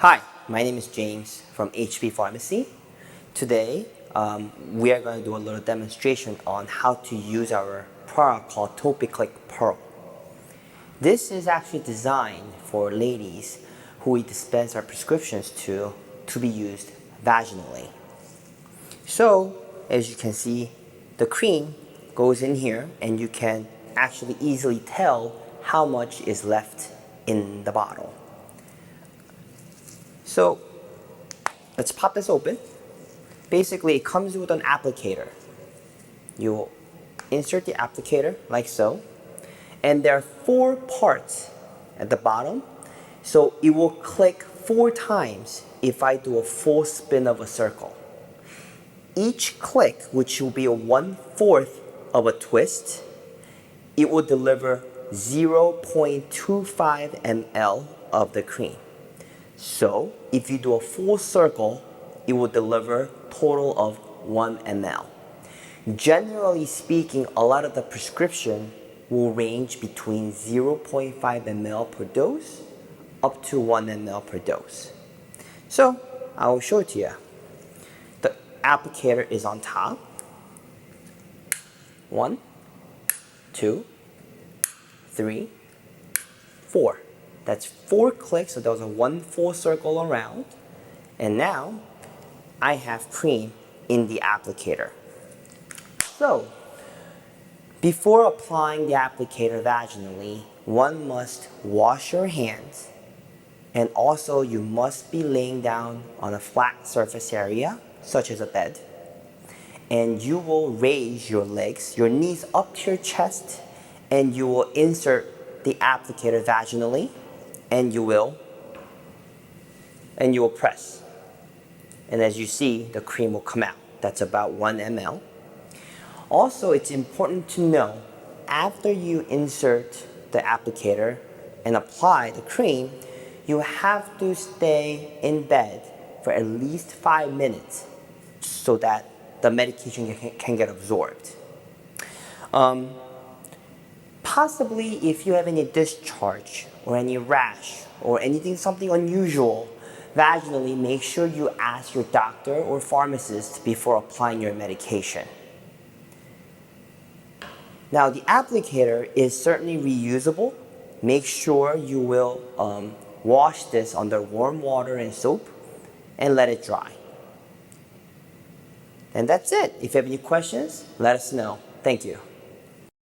Hi, my name is James from HP Pharmacy. Today, we are going to do a little demonstration on how to use our product called Topi-CLICK Perl. This is actually designed for ladies who we dispense our prescriptions to be used vaginally. So, as you can see, the cream goes in here and you can actually easily tell how much is left in the bottle. So let's pop this open. Basically, it comes with an applicator. You will insert the applicator like so, and there are 4 parts at the bottom, so it will click 4 times if I do a full spin of a circle. Each click, which will be a 1/4 of a twist, it will deliver 0.25 ml of the cream. So if you do a full circle, it will deliver total of 1 ml. Generally speaking, a lot of the prescription will range between 0.5 ml per dose up to 1 ml per dose. So I will show it to you. The applicator is on top. 1, 2, 3, 4. That's 4 clicks, so that was a 1 full circle around. And now, I have cream in the applicator. So, before applying the applicator vaginally, one must wash your hands, and also you must be laying down on a flat surface area, such as a bed. And you will raise your legs, your knees up to your chest, and you will insert the applicator vaginally. And you will press. And as you see, the cream will come out. That's about 1 ml. Also, it's important to know, after you insert the applicator and apply the cream, you have to stay in bed for at least 5 minutes so that the medication can get absorbed. Possibly if you have any discharge or any rash or something unusual vaginally, make sure you ask your doctor or pharmacist before applying your medication. Now, the applicator is certainly reusable. Make sure you will wash this under warm water and soap and let it dry. And that's it. If you have any questions, let us know. Thank you.